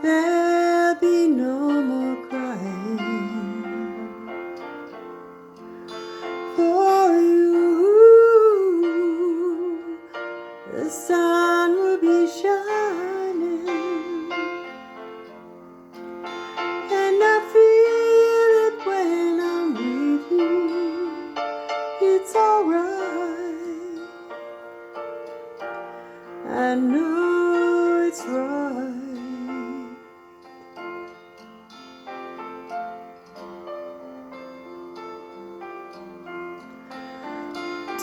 there'll be no more crying for you. The sun will be shining, and I feel it when I'm with you. It's alright, I know it's right.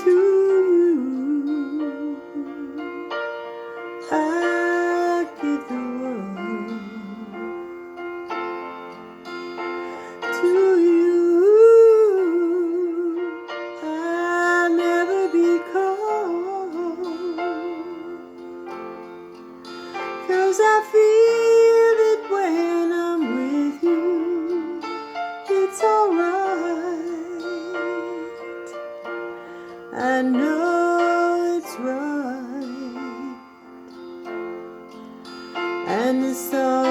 To you I give the world. To you I'll never be cold, 'cause I feel it when I'm with you. It's alright, I know it's right, and the sun